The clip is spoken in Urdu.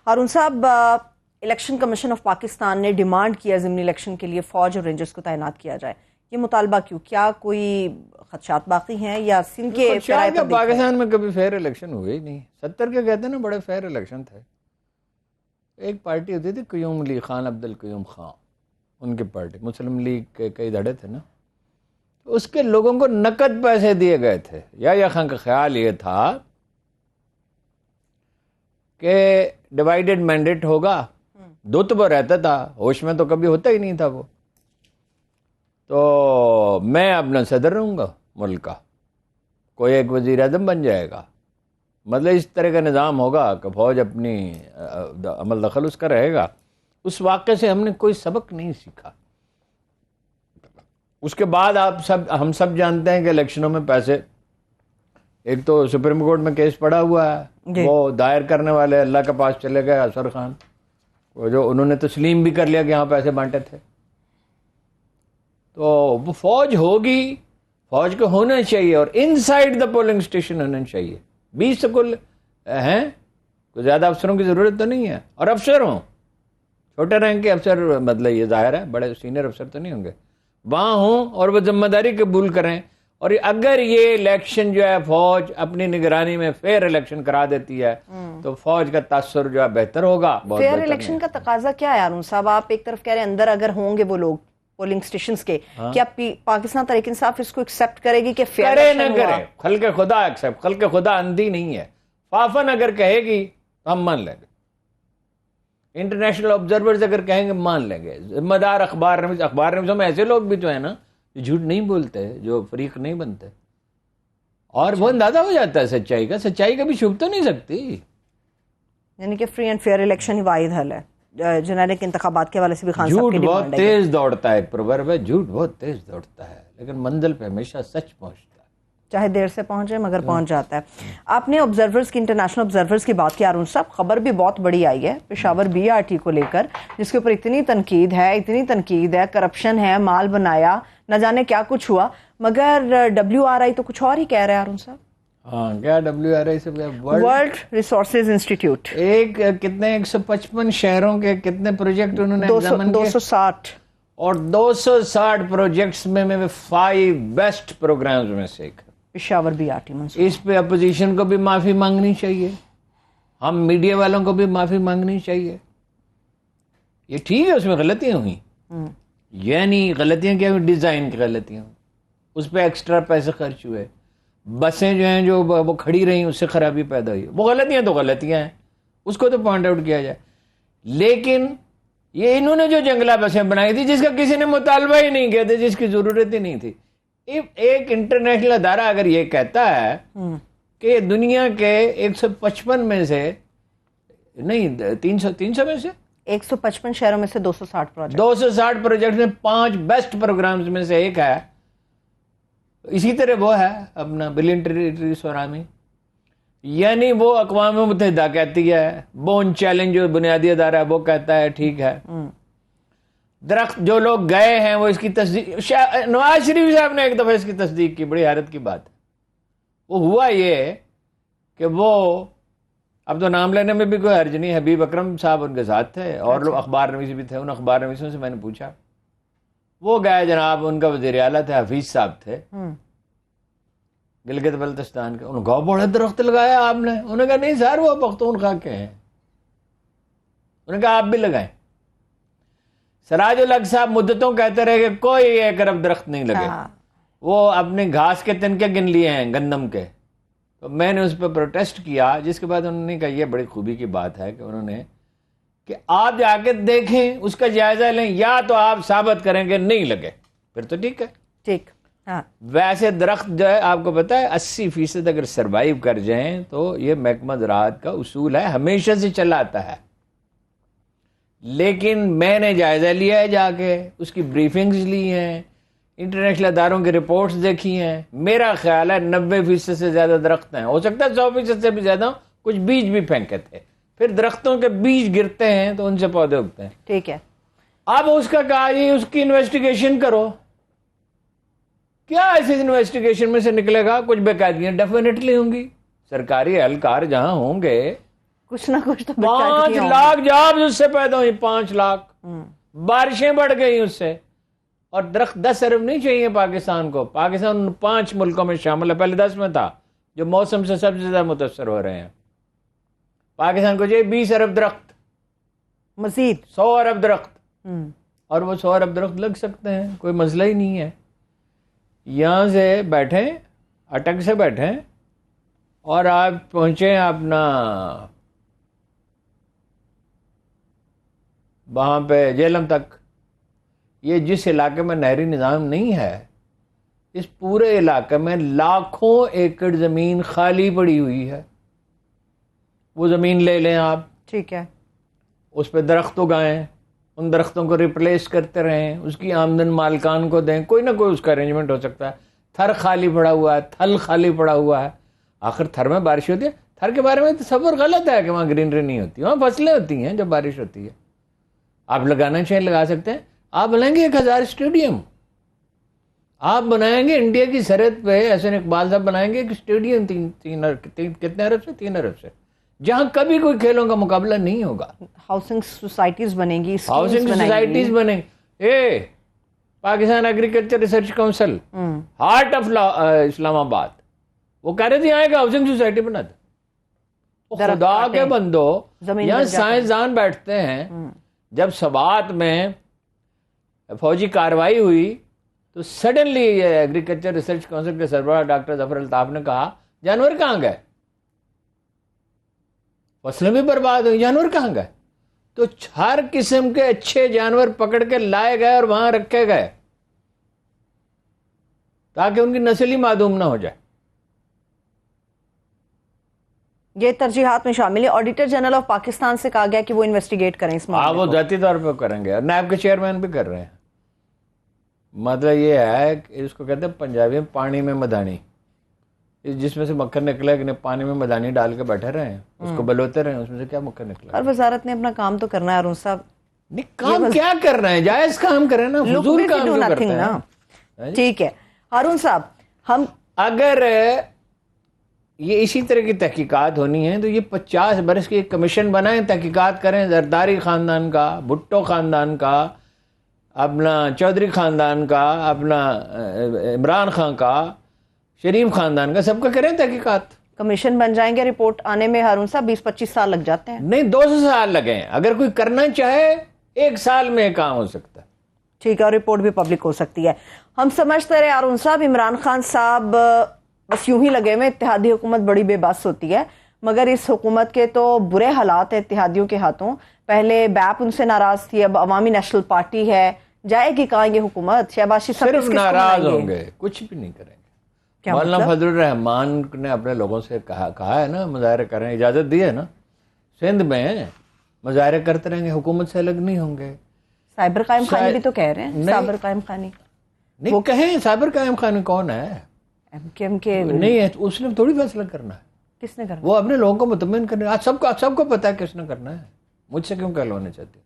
ہارون صاحب، الیکشن کمیشن آف پاکستان نے ڈیمانڈ کیا ضمنی الیکشن کے لیے فوج اور رینجرز کو تعینات کیا جائے. یہ مطالبہ کیوں؟ کیا کوئی خدشات باقی ہیں یا سندھ کے پاکستان میں کبھی فیئر الیکشن ہوئے ہی نہیں. 70 کے کہتے ہیں نا بڑے فیئر الیکشن تھے. ایک پارٹی ہوتی تھی قیوم علی خان، عبد القیوم خان، ان کی پارٹی، مسلم لیگ کے کئی دھڑے تھے نا، اس کے لوگوں کو نقد پیسے دیے گئے تھے. یا خان کا خیال یہ تھا کہ ڈیوائیڈڈ مینڈیٹ ہوگا، دتب رہتا تھا، ہوش میں تو کبھی ہوتا ہی نہیں تھا وہ. تو میں اپنا صدر رہوں گا ملک کا، کوئی ایک وزیر اعظم بن جائے گا، مطلب اس طرح کا نظام ہوگا کہ فوج اپنی عمل دخل اس کا رہے گا. اس واقعے سے ہم نے کوئی سبق نہیں سیکھا. اس کے بعد ہم سب جانتے ہیں کہ الیکشنوں میں پیسے، ایک تو سپریم کورٹ میں کیس پڑا ہوا ہے، وہ دائر کرنے والے اللہ کے پاس چلے گئے، اظہر خان، وہ جو انہوں نے تسلیم بھی کر لیا کہ یہاں پیسے بانٹے تھے. تو وہ فوج ہوگی، فوج کو ہونا چاہیے اور ان سائڈ دا پولنگ اسٹیشن ہونا چاہیے. 20 سکول ہیں، کوئی زیادہ افسروں کی ضرورت تو نہیں ہے. اور افسر ہوں، چھوٹے رینک کے افسر، مطلب یہ ظاہر ہے بڑے سینئر افسر تو نہیں ہوں گے، وہاں ہوں اور وہ ذمہ داری قبول کریں. اور اگر یہ الیکشن جو ہے فوج اپنی نگرانی میں فیئر الیکشن کرا دیتی ہے تو فوج کا تاثر جو ہے بہتر ہوگا. فیئر الیکشن کا تقاضا کیا ہے ہارون صاحب؟ آپ ایک طرف کہہ رہے ہیں اندر اگر ہوں گے وہ لوگ پولنگ اسٹیشنز کے، کیا پاکستان تحریک انصاف اس کو ایکسیپٹ کرے گی کہ فیئر کرے نہ کرے؟ خلق خدا ایکسیپٹ، خلق خدا اندھی نہیں ہے. فافن اگر کہے گی تو ہم مان لیں گے، انٹرنیشنل آبزرورز اگر کہیں گے مان لیں گے. ذمہ دار اخبار نویسوں میں ایسے لوگ بھی تو ہیں نا جو جھوٹ نہیں بولتے، جو فریق نہیں بنتے، اور وہ اندازہ ہو جاتا ہے سچائی کا. سچائی کبھی چھپ تو نہیں سکتی. یعنی کہ فری اینڈ فیئر الیکشن ہی واحد حل ہے. جنرل انتخابات کے حوالے سے بھی خان صاحب کی جھوٹ بہت تیز دوڑتا ہے، ایک پروورب ہے، جھوٹ بہت تیز دوڑتا ہے لیکن منزل پہ ہمیشہ سچ پہنچتا ہے، چاہے دیر سے پہنچے مگر پہنچ جاتا ہے. آپ نے آبزرورز کی، انٹرنیشنل آبزرورز کی بات کی ہارون صاحب، خبر بھی بہت بڑی آئی ہے پشاور BRT کو لے کر، جس کے اوپر اتنی تنقید ہے، کرپشن ہے، مال بنایا، نہ جانے کیا کچھ ہوا، مگر WRI تو کچھ اور ہی کہہ رہے ہیں ہارون صاحب. ہاں کیا WRI سے؟ World resources institute. ایک کتنے 155 شہروں کے کتنے پروجیکٹ انہوں نے 260 اور 260 پروجیکٹس میں 5 بیسٹ پروگرامز میں سے ایک پشاور BRT. اس پہ اپوزیشن کو بھی معافی مانگنی چاہیے، ہم میڈیا والوں کو بھی معافی مانگنی چاہیے. یہ ٹھیک ہے اس میں غلطیاں ہوئی، یعنی غلطیاں کیا ہوئی؟ ڈیزائن کی غلطیاں، اس پہ ایکسٹرا پیسے خرچ ہوئے، بسیں جو ہیں جو وہ کھڑی رہیں اس سے خرابی پیدا ہوئی. وہ غلطیاں تو غلطیاں ہیں، اس کو تو پوائنٹ آؤٹ کیا جائے. لیکن یہ انہوں نے جو جنگلہ بسیں بنائی تھی جس کا کسی نے مطالبہ ہی نہیں کیا تھا، جس کی ضرورت ہی نہیں تھی. ایک انٹرنیشنل ادارہ اگر یہ کہتا ہے کہ دنیا کے 155 میں سے نہیں 300 میں سے 155 شہروں میں سے 260 پروجیکٹ میں 5 بیسٹ پروگرامز میں سے ایک ہے. اسی طرح وہ ہے اپنا بلین ٹریٹری سورامی، یعنی وہ اقوام متحدہ کہتی ہے، بون چیلنج جو بنیادی ادارہ ہے وہ کہتا ہے ٹھیک ہے. درخت جو لوگ گئے ہیں وہ اس کی تصدیق، نواز شریف صاحب نے ایک دفعہ اس کی تصدیق کی، بڑی حیرت کی بات ہے. وہ ہوا یہ کہ وہ، اب تو نام لینے میں بھی کوئی حرج نہیں، حبیب اکرم صاحب ان کے ساتھ تھے اور لوگ اخبار نویس بھی تھے. ان اخبار نویسوں سے میں نے پوچھا، وہ گئے جناب، ان کا وزیر اعلیٰ تھے، حفیظ صاحب تھے گلگت بلتستان کے. انہوں نے کہا بڑے درخت لگایا آپ نے. انہوں نے کہا نہیں سر وہ پختونخوا کے ہیں. انہوں نے کہا آپ بھی لگائیں. سراج الحق صاحب مدتوں کہتے رہے کہ کوئی ایک ارب درخت نہیں لگے. وہ اپنے گھاس کے تنکے گن لیے ہیں گندم کے. تو میں نے اس پہ پروٹیسٹ کیا، جس کے بعد انہوں نے کہا یہ بڑی خوبی کی بات ہے کہ انہوں نے کہ آپ جا کے دیکھیں، اس کا جائزہ لیں، یا تو آپ ثابت کریں کہ نہیں لگے پھر تو ٹھیک ہے. ٹھیک. ویسے درخت جو ہے آپ کو پتا ہے 80% اگر سروائیو کر جائیں تو یہ محکمہ زراعت کا اصول ہے، ہمیشہ سے چلا آتا ہے. لیکن میں نے جائزہ لیا ہے، جا کے اس کی بریفنگز لی ہیں، انٹرنیشنل اداروں کی رپورٹس دیکھی ہیں. میرا خیال ہے 90% سے زیادہ درخت ہیں، ہو سکتا ہے 100% سے بھی زیادہ ہوں. کچھ بیج بھی پھینکے تھے، پھر درختوں کے بیج گرتے ہیں تو ان سے پودے اگتے ہیں. ٹھیک ہے. اب اس کا کہا یہ اس کی انویسٹیگیشن کرو. کیا ایسی انویسٹیگیشن میں سے نکلے گا؟ کچھ بے قاعدگیاں ڈیفینیٹلی ہوں گی. سرکاری اہلکار جہاں ہوں گے کچھ نہ کچھ تو 5 لاکھ جابز اس سے پیدا ہوئی, 5 لاکھ. بارشیں بڑھ گئی اس سے. اور درخت 10 ارب نہیں چاہیے پاکستان کو. پاکستان 5 ملکوں میں شامل ہے, پہلے 10 میں تھا, جو موسم سے سب سے زیادہ متاثر ہو رہے ہیں. پاکستان کو چاہیے 20 ارب درخت, مزید 100 ارب درخت, اور وہ 100 ارب درخت لگ سکتے ہیں, کوئی مسئلہ ہی نہیں ہے. یہاں سے بیٹھیں, اٹک سے بیٹھیں, اور آپ پہنچیں اپنا وہاں پہ جہلم تک. یہ جس علاقے میں نہری نظام نہیں ہے, اس پورے علاقے میں لاکھوں ایکڑ زمین خالی پڑی ہوئی ہے. وہ زمین لے لیں آپ, ٹھیک ہے, اس پہ درخت اگائیں, ان درختوں کو ریپلیس کرتے رہیں, اس کی آمدن مالکان کو دیں, کوئی نہ کوئی اس کا ارینجمنٹ ہو سکتا ہے. تھر خالی پڑا ہوا ہے, تھل خالی پڑا ہوا ہے. آخر تھر میں بارش ہوتی ہے. تھر کے بارے میں تصور غلط ہے کہ وہاں گرینری نہیں ہوتی, وہاں فصلیں ہوتی ہیں جب بارش ہوتی ہے. آپ لگانا چاہیں لگا سکتے ہیں. آپ بنائیں گے 1000 اسٹیڈیم, آپ بنائیں گے انڈیا کی سرحد پہ, احسن اقبال صاحب بنائیں گے ایک اسٹیڈیم کتنے ارب سے, 3 ارب سے, جہاں کبھی کوئی کھیلوں کا مقابلہ نہیں ہوگا. ہاؤسنگ سوسائٹیز بنیں گی, ہاؤسنگ سوسائٹیز بنیں. Pakistan agriculture research council, heart of Islamabad, وہ کہہ رہے تھے یہاں ایک ہاؤسنگ سوسائٹی بنا دے. خدا کے بندو, یہاں سائنسدان بیٹھتے ہیں. جب سوات میں فوجی کاروائی ہوئی تو سڈنلی ایگریکلچر ریسرچ کونسل کے سربراہ ڈاکٹر ظفر الطاف نے کہا جانور کہاں گئے, فصلیں بھی برباد ہوئی, جانور کہاں گئے؟ تو ہر قسم کے اچھے جانور پکڑ کے لائے گئے اور وہاں رکھے گئے تاکہ ان کی نسل ہی معدوم نہ ہو جائے. یہ ترجیحات میں شامل ہے. آڈیٹر جنرل آف پاکستان سے کہا گیا کہ وہ انویسٹیگیٹ کریں اس معاملے وہ ذاتی طور پہ کریں گے, اور نیب کے چیئرمین بھی کر رہے ہیں. مطلب یہ ہے کہ اس کو کہتے ہیں پنجابی میں پانی میں مدانی, جس میں سے مکھن نکلا کہ پانی میں مدانی ڈال کے بیٹھے رہے ہیں, اس کو بلوتے رہے ہیں, اس میں سے کیا مکھن نکلا. اور وزارت نے اپنا کام تو کرنا ہے ارون صاحب. نہیں, کام کیا کر رہے ہیں, جائز کام کریں نا, فضول کام کیوں کرتے ہیں. ٹھیک ہے ہارون صاحب, ہم اگر یہ اسی طرح کی تحقیقات ہونی ہے تو یہ 50 برس کی ایک کمیشن بنائیں, تحقیقات کریں. زرداری خاندان کا, بھٹو خاندان کا, اپنا چودھری خاندان کا, اپنا عمران خان کا, شریف خاندان کا, سب کا کریں تحقیقات. کمیشن بن جائیں گے, رپورٹ آنے میں ہارون صاحب 20-25 سال لگ جاتے ہیں. نہیں, 200 سال لگیں. اگر کوئی کرنا چاہے 1 سال میں کام ہو سکتا ہے. ٹھیک ہے, اور رپورٹ بھی پبلک ہو سکتی ہے. ہم سمجھتے رہے ہارون صاحب, عمران خان صاحب بس یوں ہی لگے ہوئے. اتحادی حکومت بڑی بے بس ہوتی ہے, مگر اس حکومت کے تو برے حالات ہیں اتحادیوں کے ہاتھوں. پہلے بیپ ان سے ناراض تھی, اب عوامی نیشنل پارٹی ہے. جائے گی کہاں یہ حکومت؟ شہباز شریف صرف ناراض ہوں گے, کچھ بھی نہیں کریں گے. مولانا فضل الرحمان نے اپنے لوگوں سے کہا ہے نا مظاہرے کریں, اجازت دی ہے نا, سندھ میں مظاہرے کرتے رہیں گے, حکومت سے الگ نہیں ہوں گے. سائبر قائم خانی بھی تو کہہ رہے ہیں, سائبر قائم خانی نہیں, وہ کہیں سائبر قائم خانی کون ہے؟ ایم کے نہیں ہے, اس نے تھوڑی فیصلہ کرنا ہے. کس نے کرنا؟ وہ اپنے لوگوں کو مطمئن کرنا ہے. سب کو پتا ہے کس نے کرنا ہے. مجھ سے کیوں کہلوانا چاہتے؟